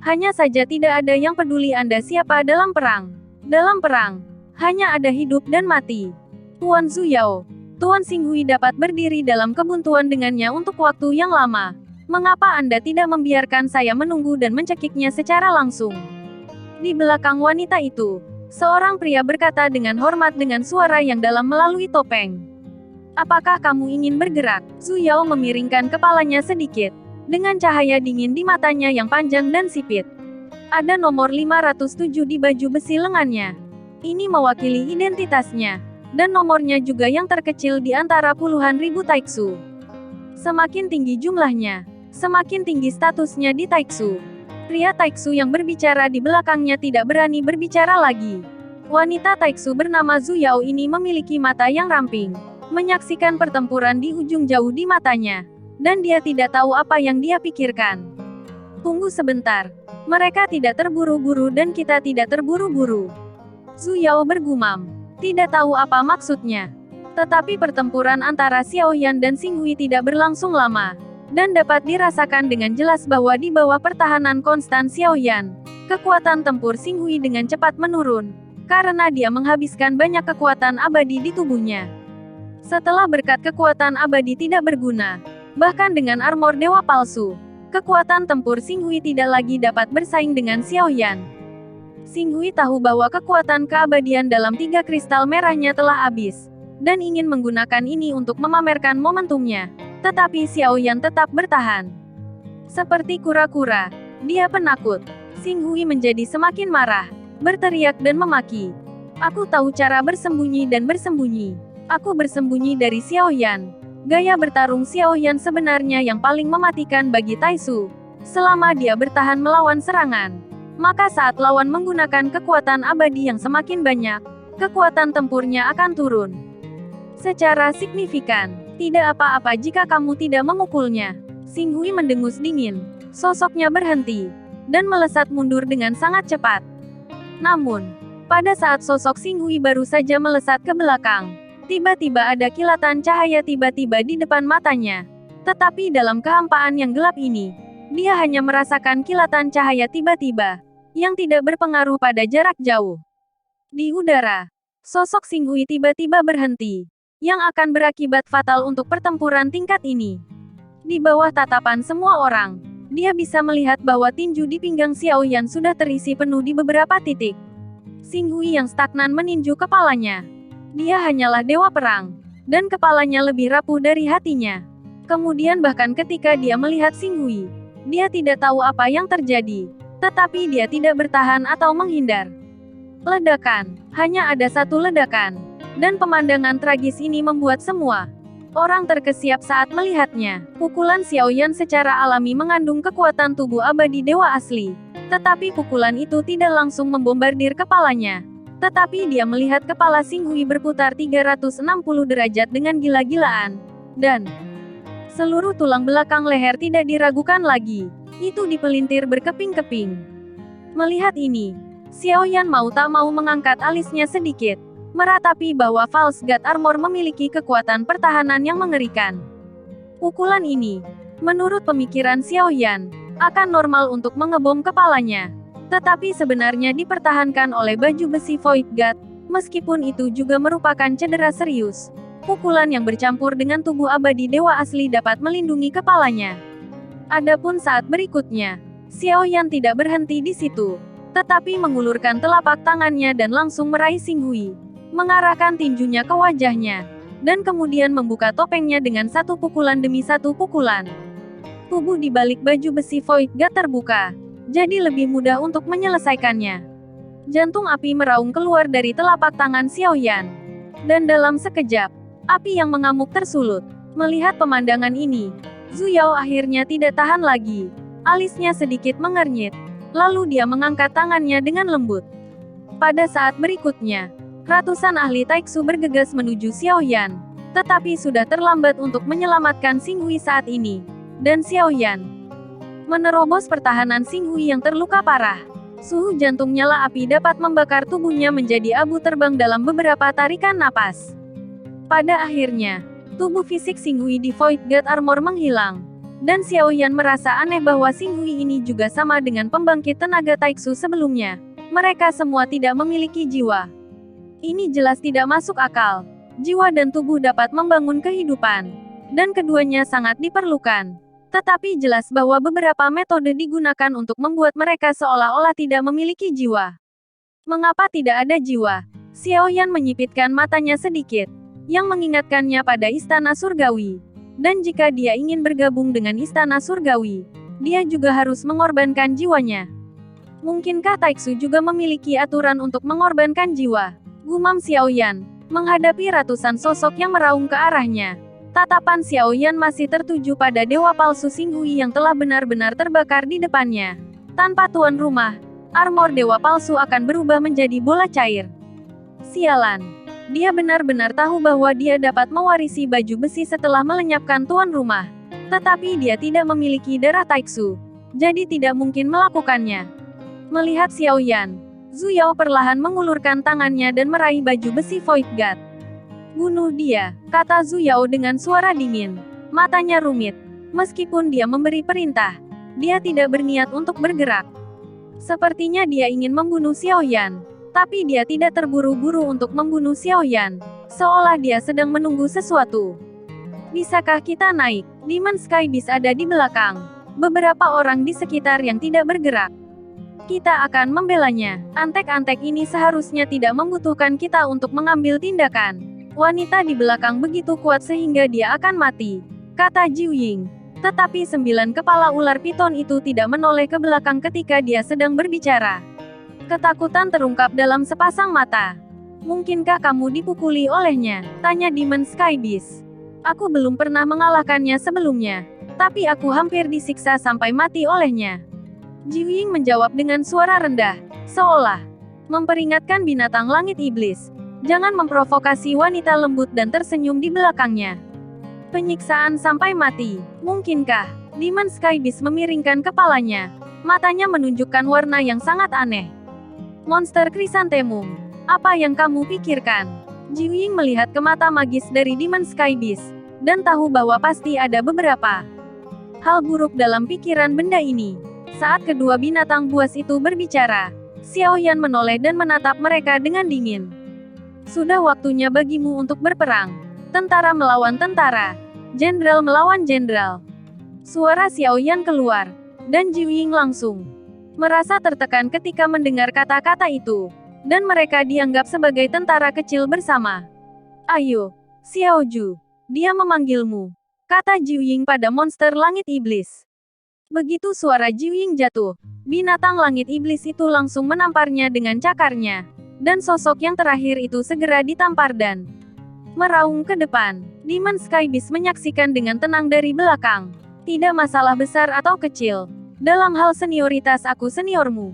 Hanya saja tidak ada yang peduli Anda siapa dalam perang. Dalam perang, hanya ada hidup dan mati. Tuan Zuyao, Tuan Xinghui dapat berdiri dalam kebuntuan dengannya untuk waktu yang lama. Mengapa Anda tidak membiarkan saya menunggu dan mencekiknya secara langsung? Di belakang wanita itu, seorang pria berkata dengan hormat dengan suara yang dalam melalui topeng. Apakah kamu ingin bergerak? Zuyao memiringkan kepalanya sedikit. Dengan cahaya dingin di matanya yang panjang dan sipit. Ada nomor 507 di baju besi lengannya. Ini mewakili identitasnya. Dan nomornya juga yang terkecil di antara puluhan ribu taiksu. Semakin tinggi jumlahnya, semakin tinggi statusnya di taiksu. Pria taiksu yang berbicara di belakangnya tidak berani berbicara lagi. Wanita taiksu bernama Zuyao ini memiliki mata yang ramping. Menyaksikan pertempuran di ujung jauh di matanya. Dan dia tidak tahu apa yang dia pikirkan. Tunggu sebentar. Mereka tidak terburu-buru dan kita tidak terburu-buru. Zuyao bergumam. Tidak tahu apa maksudnya. Tetapi pertempuran antara Xiaoyan dan Xinghui tidak berlangsung lama. Dan dapat dirasakan dengan jelas bahwa di bawah pertahanan konstan Xiaoyan, kekuatan tempur Xinghui dengan cepat menurun. Karena dia menghabiskan banyak kekuatan abadi di tubuhnya. Setelah berkat kekuatan abadi tidak berguna. Bahkan dengan armor dewa palsu, kekuatan tempur Xinghui tidak lagi dapat bersaing dengan Xiaoyan. Xinghui tahu bahwa kekuatan keabadian dalam 3 kristal merahnya telah habis, dan ingin menggunakan ini untuk memamerkan momentumnya. Tetapi Xiaoyan tetap bertahan. Seperti kura-kura, dia penakut. Xinghui menjadi semakin marah, berteriak dan memaki. Aku tahu cara bersembunyi dan bersembunyi. Aku bersembunyi dari Xiaoyan. Gaya bertarung Xiaoyan sebenarnya yang paling mematikan bagi Taisu. Selama dia bertahan melawan serangan, maka saat lawan menggunakan kekuatan abadi yang semakin banyak, kekuatan tempurnya akan turun. Secara signifikan, tidak apa-apa jika kamu tidak memukulnya. Xinghui mendengus dingin. Sosoknya berhenti, dan melesat mundur dengan sangat cepat. Namun, pada saat sosok Xinghui baru saja melesat ke belakang, tiba-tiba ada kilatan cahaya tiba-tiba di depan matanya. Tetapi dalam kehampaan yang gelap ini, dia hanya merasakan kilatan cahaya tiba-tiba, yang tidak berpengaruh pada jarak jauh. Di udara, sosok Xinghui tiba-tiba berhenti, yang akan berakibat fatal untuk pertempuran tingkat ini. Di bawah tatapan semua orang, dia bisa melihat bahwa tinju di pinggang Xiaoyan sudah terisi penuh di beberapa titik. Xinghui yang stagnan meninju kepalanya. Dia hanyalah dewa perang, dan kepalanya lebih rapuh dari hatinya. Kemudian bahkan ketika dia melihat Xinghui, dia tidak tahu apa yang terjadi, tetapi dia tidak bertahan atau menghindar. Ledakan, hanya ada satu ledakan, dan pemandangan tragis ini membuat semua orang terkesiap saat melihatnya. Pukulan Xiaoyan secara alami mengandung kekuatan tubuh abadi dewa asli, tetapi pukulan itu tidak langsung membombardir kepalanya. Tetapi dia melihat kepala Xinghui berputar 360 derajat dengan gila-gilaan. Dan seluruh tulang belakang leher tidak diragukan lagi. Itu dipelintir berkeping-keping. Melihat ini, Xiaoyan mau tak mau mengangkat alisnya sedikit. Meratapi bahwa False God Armor memiliki kekuatan pertahanan yang mengerikan. Pukulan ini, menurut pemikiran Xiaoyan, akan normal untuk mengebom kepalanya. Tetapi sebenarnya dipertahankan oleh baju besi Void God, meskipun itu juga merupakan cedera serius. Pukulan yang bercampur dengan tubuh abadi dewa asli dapat melindungi kepalanya. Adapun saat berikutnya, Xiaoyan tidak berhenti di situ, tetapi mengulurkan telapak tangannya dan langsung meraih Xinghui, mengarahkan tinjunya ke wajahnya, dan kemudian membuka topengnya dengan satu pukulan demi satu pukulan. Tubuh di balik baju besi Void God terbuka. Jadi lebih mudah untuk menyelesaikannya. Jantung api meraung keluar dari telapak tangan Xiaoyan. Dan dalam sekejap, api yang mengamuk tersulut. Melihat pemandangan ini, Zuyao akhirnya tidak tahan lagi. Alisnya sedikit mengernyit. Lalu dia mengangkat tangannya dengan lembut. Pada saat berikutnya, ratusan ahli Taiksu bergegas menuju Xiaoyan. Tetapi sudah terlambat untuk menyelamatkan Xinghui saat ini. Dan Xiaoyan menerobos pertahanan Xinghui yang terluka parah. Suhu jantung nyala api dapat membakar tubuhnya menjadi abu terbang dalam beberapa tarikan napas. Pada akhirnya, tubuh fisik Xinghui di Void God Armor menghilang. Dan Xiao Yan merasa aneh bahwa Xing Hui ini juga sama dengan pembangkit tenaga Taiksu sebelumnya. Mereka semua tidak memiliki jiwa. Ini jelas tidak masuk akal. Jiwa dan tubuh dapat membangun kehidupan. Dan keduanya sangat diperlukan. Tetapi jelas bahwa beberapa metode digunakan untuk membuat mereka seolah-olah tidak memiliki jiwa. Mengapa tidak ada jiwa? Xiao Yan menyipitkan matanya sedikit, yang mengingatkannya pada Istana Surgawi. Dan jika dia ingin bergabung dengan Istana Surgawi, dia juga harus mengorbankan jiwanya. Mungkinkah Taiksu juga memiliki aturan untuk mengorbankan jiwa? Gumam Xiao Yan, menghadapi ratusan sosok yang meraung ke arahnya. Tatapan Xiao Yan masih tertuju pada dewa palsu Xing Hui yang telah benar-benar terbakar di depannya. Tanpa tuan rumah, armor dewa palsu akan berubah menjadi bola cair. Sialan. Dia benar-benar tahu bahwa dia dapat mewarisi baju besi setelah melenyapkan tuan rumah. Tetapi dia tidak memiliki darah Taiksu, jadi tidak mungkin melakukannya. Melihat Xiao Yan, Zhu Yao perlahan mengulurkan tangannya dan meraih baju besi Void God. Bunuh dia, kata Zhu Yao dengan suara dingin. Matanya rumit. Meskipun dia memberi perintah, dia tidak berniat untuk bergerak. Sepertinya dia ingin membunuh Xiao Yan. Tapi dia tidak terburu-buru untuk membunuh Xiao Yan, seolah dia sedang menunggu sesuatu. Bisakah kita naik? Demon Sky Beast ada di belakang. Beberapa orang di sekitar yang tidak bergerak. Kita akan membelanya. Antek-antek ini seharusnya tidak membutuhkan kita untuk mengambil tindakan. Wanita di belakang begitu kuat sehingga dia akan mati, kata Jiu Ying. Tetapi 9 kepala ular piton itu tidak menoleh ke belakang ketika dia sedang berbicara. Ketakutan terungkap dalam sepasang mata. Mungkinkah kamu dipukuli olehnya? Tanya Demon Sky Beast. Aku belum pernah mengalahkannya sebelumnya. Tapi aku hampir disiksa sampai mati olehnya. Jiu Ying menjawab dengan suara rendah, seolah memperingatkan binatang langit iblis. Jangan memprovokasi wanita lembut dan tersenyum di belakangnya. Penyiksaan sampai mati. Mungkinkah? Demon Sky Beast memiringkan kepalanya. Matanya menunjukkan warna yang sangat aneh. Monster Chrysanthemum. Apa yang kamu pikirkan? Jiu Ying melihat ke mata magis dari Demon Sky Beast, dan tahu bahwa pasti ada beberapa hal buruk dalam pikiran benda ini. Saat kedua binatang buas itu berbicara, Xiao Yan menoleh dan menatap mereka dengan dingin. Sudah waktunya bagimu untuk berperang. Tentara melawan tentara. Jenderal melawan jenderal. Suara Xiao Yan keluar, dan Jiu Ying langsung merasa tertekan ketika mendengar kata-kata itu, dan mereka dianggap sebagai tentara kecil bersama. Ayo, Xiao Ju, dia memanggilmu, kata Jiu Ying pada monster langit iblis. Begitu suara Jiu Ying jatuh, binatang langit iblis itu langsung menamparnya dengan cakarnya, dan sosok yang terakhir itu segera ditampar dan meraung ke depan. Demon Sky Beast menyaksikan dengan tenang dari belakang. Tidak masalah besar atau kecil. Dalam hal senioritas aku seniormu.